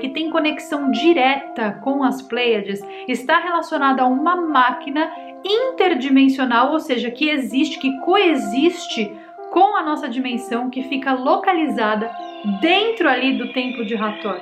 que tem conexão direta com as Pleiades, está relacionada a uma máquina interdimensional, ou seja, que existe, que coexiste com a nossa dimensão, que fica localizada dentro ali do Templo de Hathor.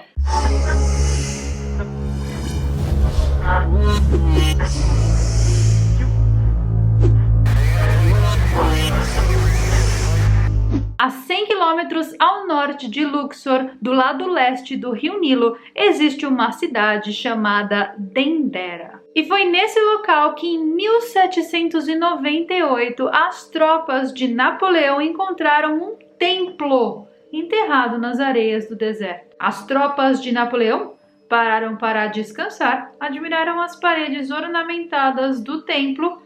A 100 quilômetros ao norte de Luxor, do lado leste do rio Nilo, existe uma cidade chamada Dendera. E foi nesse local que em 1798 as tropas de Napoleão encontraram um templo enterrado nas areias do deserto. As tropas de Napoleão pararam para descansar, admiraram as paredes ornamentadas do templo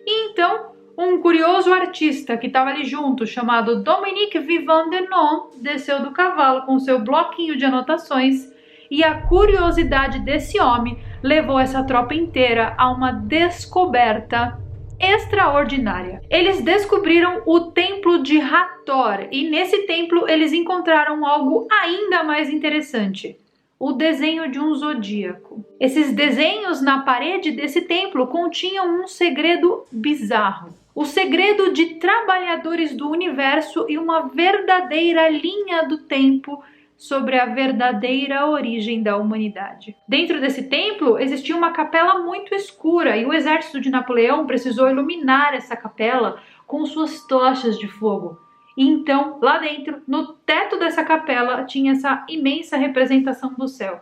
e então um curioso artista que estava ali junto, chamado Dominique Vivant Denon, desceu do cavalo com seu bloquinho de anotações e a curiosidade desse homem levou essa tropa inteira a uma descoberta extraordinária. Eles descobriram o Templo de Hathor e nesse templo eles encontraram algo ainda mais interessante: o desenho de um zodíaco. Esses desenhos na parede desse templo continham um segredo bizarro. O segredo de trabalhadores do universo e uma verdadeira linha do tempo sobre a verdadeira origem da humanidade. Dentro desse templo existia uma capela muito escura e o exército de Napoleão precisou iluminar essa capela com suas tochas de fogo. E então, lá dentro, no teto dessa capela, tinha essa imensa representação do céu.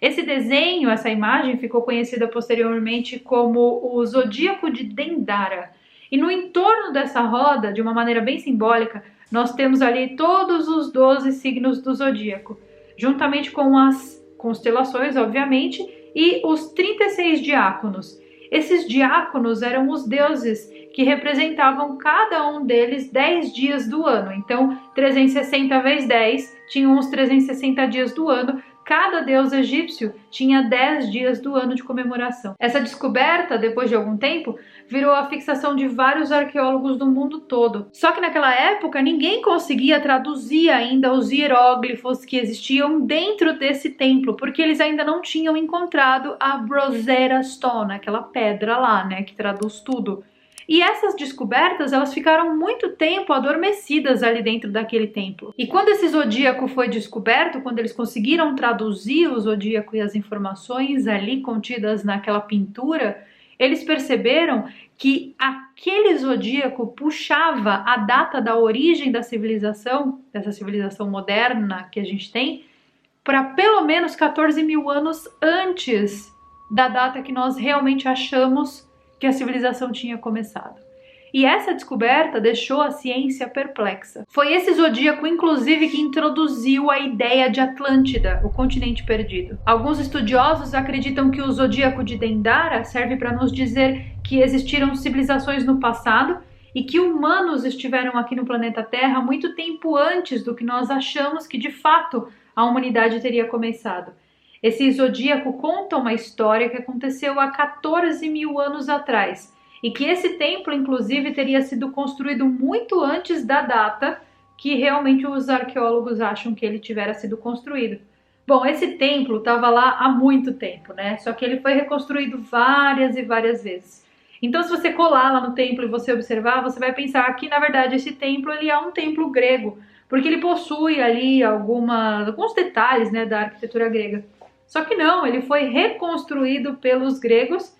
Esse desenho, essa imagem, ficou conhecida posteriormente como o Zodíaco de Dendara. E no entorno dessa roda, de uma maneira bem simbólica, nós temos ali todos os 12 signos do zodíaco, juntamente com as constelações, obviamente, e os 36 diáconos. Esses diáconos eram os deuses que representavam cada um deles 10 dias do ano. Então, 360 vezes 10 tinham os 360 dias do ano. Cada deus egípcio tinha 10 dias do ano de comemoração. Essa descoberta, depois de algum tempo, virou a fixação de vários arqueólogos do mundo todo. Só que naquela época ninguém conseguia traduzir ainda os hieróglifos que existiam dentro desse templo, porque eles ainda não tinham encontrado a Rosetta Stone, aquela pedra lá, né, que traduz tudo. E essas descobertas, elas ficaram muito tempo adormecidas ali dentro daquele templo. E quando esse zodíaco foi descoberto, quando eles conseguiram traduzir o zodíaco e as informações ali contidas naquela pintura, eles perceberam que aquele zodíaco puxava a data da origem da civilização, dessa civilização moderna que a gente tem, para pelo menos 14 mil anos antes da data que nós realmente achamos que a civilização tinha começado. E essa descoberta deixou a ciência perplexa. Foi esse zodíaco, inclusive, que introduziu a ideia de Atlântida, o continente perdido. Alguns estudiosos acreditam que o zodíaco de Dendara serve para nos dizer que existiram civilizações no passado e que humanos estiveram aqui no planeta Terra muito tempo antes do que nós achamos que, de fato, a humanidade teria começado. Esse zodíaco conta uma história que aconteceu há 14 mil anos atrás e que esse templo, inclusive, teria sido construído muito antes da data que realmente os arqueólogos acham que ele tivera sido construído. Bom, esse templo estava lá há muito tempo, né? Só que ele foi reconstruído várias e várias vezes. Então, se você colar lá no templo e você observar, você vai pensar que, na verdade, esse templo ele é um templo grego, porque ele possui ali alguns detalhes, né, da arquitetura grega. Só que não, ele foi reconstruído pelos gregos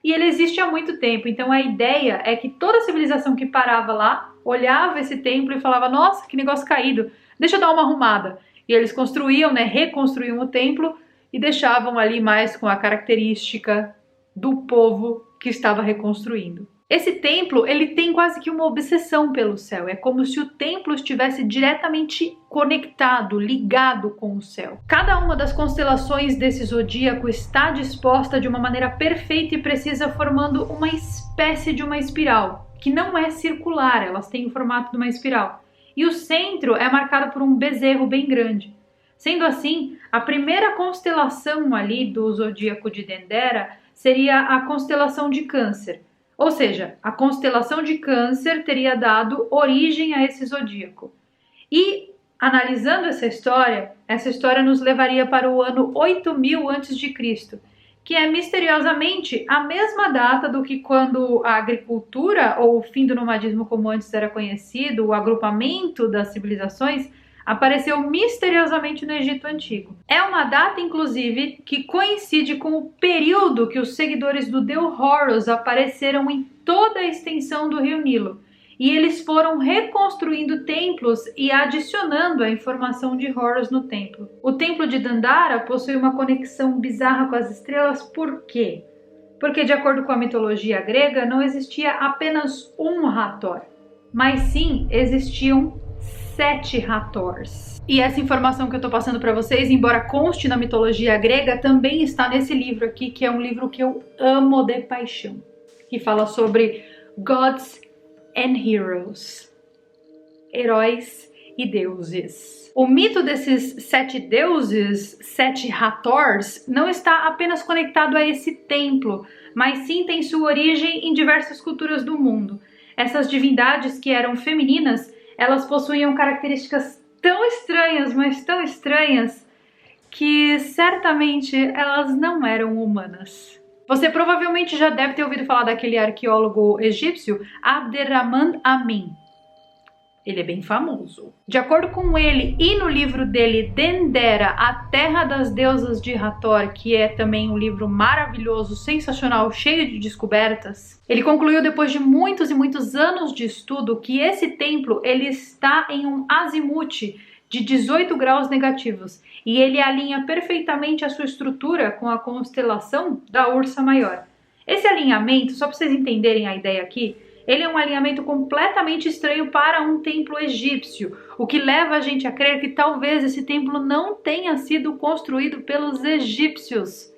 e ele existe há muito tempo. Então a ideia é que toda civilização que parava lá, olhava esse templo e falava: nossa, que negócio caído, deixa eu dar uma arrumada. E eles construíam, né, reconstruíam o templo e deixavam ali mais com a característica do povo que estava reconstruindo. Esse templo, ele tem quase que uma obsessão pelo céu. É como se o templo estivesse diretamente conectado, ligado com o céu. Cada uma das constelações desse zodíaco está disposta de uma maneira perfeita e precisa, formando uma espécie de uma espiral, que não é circular, elas têm o formato de uma espiral. E o centro é marcado por um bezerro bem grande. Sendo assim, a primeira constelação ali do zodíaco de Dendera seria a constelação de Câncer. Ou seja, a constelação de Câncer teria dado origem a esse zodíaco. E Analisando essa história nos levaria para o ano 8000 a.C., que é misteriosamente a mesma data do que quando a agricultura, ou o fim do nomadismo como antes era conhecido, o agrupamento das civilizações, apareceu misteriosamente no Egito Antigo. É uma data, inclusive, que coincide com o período que os seguidores do deus Horus apareceram em toda a extensão do rio Nilo. E eles foram reconstruindo templos e adicionando a informação de Horus no templo. O templo de Dandara possui uma conexão bizarra com as estrelas, por quê? Porque, de acordo com a mitologia grega, não existia apenas um Hathor, mas sim existiam 7 Hathors. E essa informação que eu estou passando para vocês, embora conste na mitologia grega, também está nesse livro aqui, que é um livro que eu amo de paixão, que fala sobre Gods and Heroes, heróis e deuses. O mito desses 7 deuses, 7 Hathors, não está apenas conectado a esse templo, mas sim tem sua origem em diversas culturas do mundo. Essas divindades que eram femininas, elas possuíam características tão estranhas, mas tão estranhas, que certamente elas não eram humanas. Você provavelmente já deve ter ouvido falar daquele arqueólogo egípcio Abderrahman Amin. Ele é bem famoso. De acordo com ele e no livro dele Dendera, a Terra das Deusas de Hathor, que é também um livro maravilhoso, sensacional, cheio de descobertas, ele concluiu depois de muitos e muitos anos de estudo que esse templo ele está em um azimute de 18 graus negativos e ele alinha perfeitamente a sua estrutura com a constelação da Ursa Maior. Esse alinhamento, só para vocês entenderem a ideia aqui, ele é um alinhamento completamente estranho para um templo egípcio, o que leva a gente a crer que talvez esse templo não tenha sido construído pelos egípcios,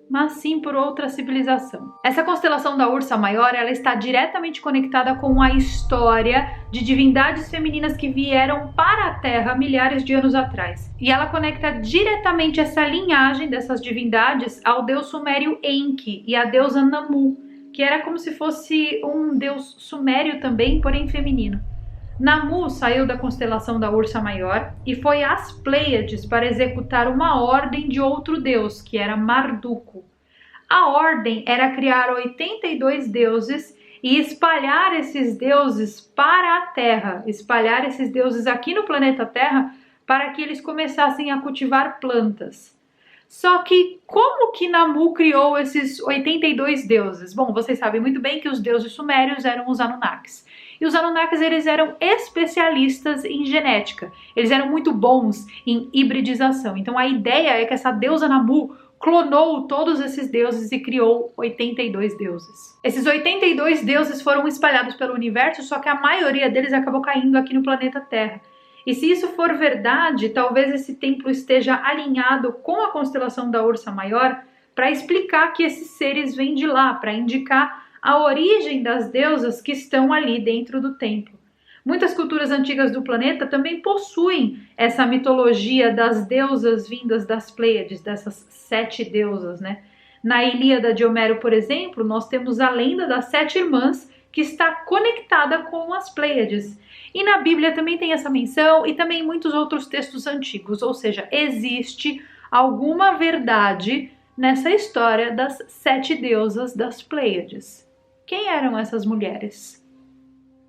mas sim por outra civilização. Essa constelação da Ursa Maior, ela está diretamente conectada com a história de divindades femininas que vieram para a Terra milhares de anos atrás. E ela conecta diretamente essa linhagem dessas divindades ao deus sumério Enki e à deusa Namu, que era como se fosse um deus sumério também, porém feminino. Namu saiu da constelação da Ursa Maior e foi às Pleiades para executar uma ordem de outro deus, que era Marduko. A ordem era criar 82 deuses e espalhar esses deuses para a Terra, espalhar esses deuses aqui no planeta Terra para que eles começassem a cultivar plantas. Só que como que Namu criou esses 82 deuses? Bom, vocês sabem muito bem que os deuses sumérios eram os Anunnakis. E os Anunnakis, eles eram especialistas em genética. Eles eram muito bons em hibridização. Então a ideia é que essa deusa Namu clonou todos esses deuses e criou 82 deuses. Esses 82 deuses foram espalhados pelo universo, só que a maioria deles acabou caindo aqui no planeta Terra. E se isso for verdade, talvez esse templo esteja alinhado com a constelação da Ursa Maior para explicar que esses seres vêm de lá, para indicar a origem das deusas que estão ali dentro do templo. Muitas culturas antigas do planeta também possuem essa mitologia das deusas vindas das Pleiades, dessas 7 deusas, né? Na Ilíada de Homero, por exemplo, nós temos a lenda das 7 irmãs que está conectada com as Pleiades. E na Bíblia também tem essa menção e também em muitos outros textos antigos, ou seja, existe alguma verdade nessa história das 7 deusas das Pleiades. Quem eram essas mulheres?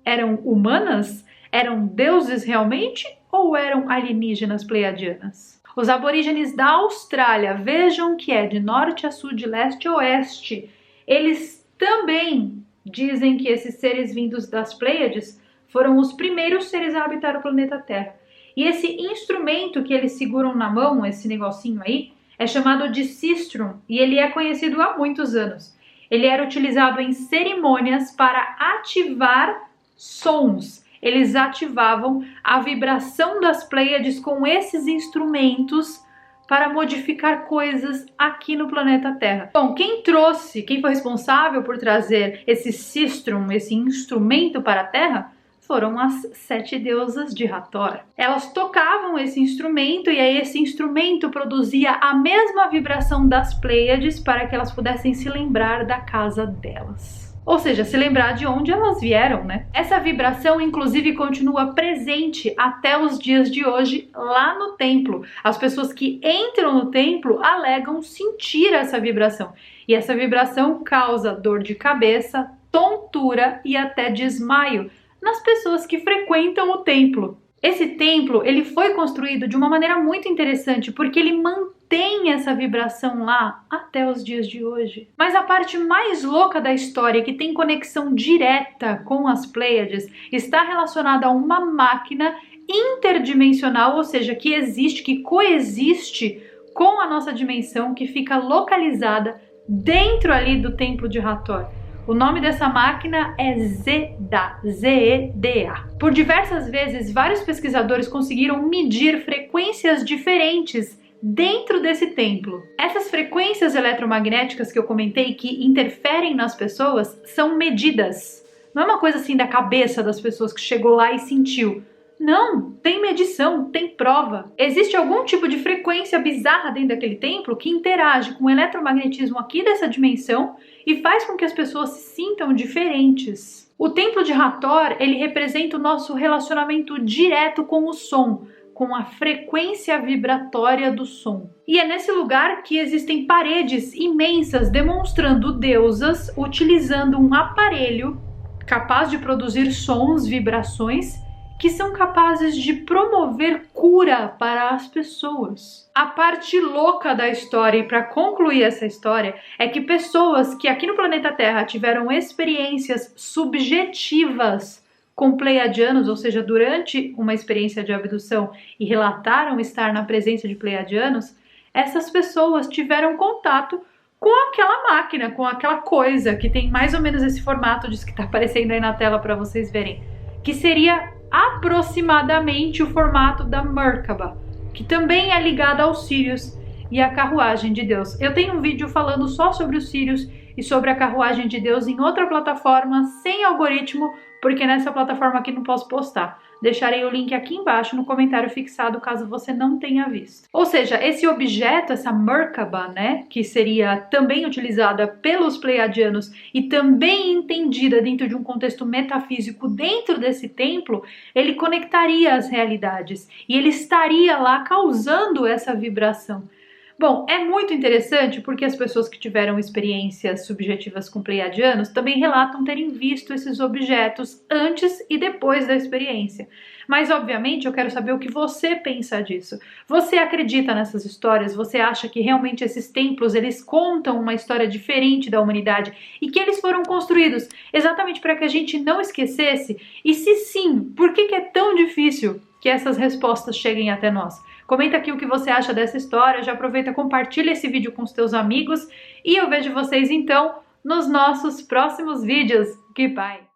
Eram humanas? Eram deuses realmente? Ou eram alienígenas pleiadianas? Os aborígenes da Austrália, vejam que é de norte a sul, de leste a oeste, eles também dizem que esses seres vindos das Pleiades foram os primeiros seres a habitar o planeta Terra. E esse instrumento que eles seguram na mão, esse negocinho aí, é chamado de sistrum e ele é conhecido há muitos anos. Ele era utilizado em cerimônias para ativar sons. Eles ativavam a vibração das Pleiades com esses instrumentos para modificar coisas aqui no planeta Terra. Bom, quem foi responsável por trazer esse sistrum, esse instrumento para a Terra, foram as 7 deusas de Hathor. Elas tocavam esse instrumento e aí esse instrumento produzia a mesma vibração das Pleiades para que elas pudessem se lembrar da casa delas. Ou seja, se lembrar de onde elas vieram, né? Essa vibração, inclusive, continua presente até os dias de hoje lá no templo. As pessoas que entram no templo alegam sentir essa vibração. E essa vibração causa dor de cabeça, tontura e até desmaio nas pessoas que frequentam o templo. Esse templo, ele foi construído de uma maneira muito interessante, porque ele mantém essa vibração lá até os dias de hoje. Mas a parte mais louca da história, que tem conexão direta com as Pleiades, está relacionada a uma máquina interdimensional, ou seja, que existe, que coexiste com a nossa dimensão, que fica localizada dentro ali do templo de Hathor. O nome dessa máquina é Zeda, Z-E-D-A. Por diversas vezes, vários pesquisadores conseguiram medir frequências diferentes dentro desse templo. Essas frequências eletromagnéticas que eu comentei que interferem nas pessoas são medidas. Não é uma coisa assim da cabeça das pessoas que chegou lá e sentiu. Não, tem medição, tem prova. Existe algum tipo de frequência bizarra dentro daquele templo que interage com o eletromagnetismo aqui dessa dimensão e faz com que as pessoas se sintam diferentes. O templo de Hathor, ele representa o nosso relacionamento direto com o som, com a frequência vibratória do som. E é nesse lugar que existem paredes imensas demonstrando deusas utilizando um aparelho capaz de produzir sons, vibrações, que são capazes de promover cura para as pessoas. A parte louca da história, e para concluir essa história, é que pessoas que aqui no planeta Terra tiveram experiências subjetivas com pleiadianos, ou seja, durante uma experiência de abdução e relataram estar na presença de pleiadianos, essas pessoas tiveram contato com aquela máquina, com aquela coisa que tem mais ou menos esse formato disso que está aparecendo aí na tela para vocês verem, que seria aproximadamente o formato da Merkaba, que também é ligada aos Sírios e à carruagem de Deus. Eu tenho um vídeo falando só sobre os Sírios e sobre a carruagem de Deus em outra plataforma, sem algoritmo, porque nessa plataforma aqui não posso postar. Deixarei o link aqui embaixo no comentário fixado, caso você não tenha visto. Ou seja, esse objeto, essa Merkaba, né, que seria também utilizada pelos pleiadianos e também entendida dentro de um contexto metafísico dentro desse templo, ele conectaria as realidades e ele estaria lá causando essa vibração. Bom, é muito interessante porque as pessoas que tiveram experiências subjetivas com pleiadianos também relatam terem visto esses objetos antes e depois da experiência. Mas, obviamente, eu quero saber o que você pensa disso. Você acredita nessas histórias? Você acha que realmente esses templos, eles contam uma história diferente da humanidade e que eles foram construídos exatamente para que a gente não esquecesse? E se sim, por que é tão difícil que essas respostas cheguem até nós? Comenta aqui o que você acha dessa história, já aproveita e compartilha esse vídeo com os teus amigos e eu vejo vocês então nos nossos próximos vídeos. Goodbye!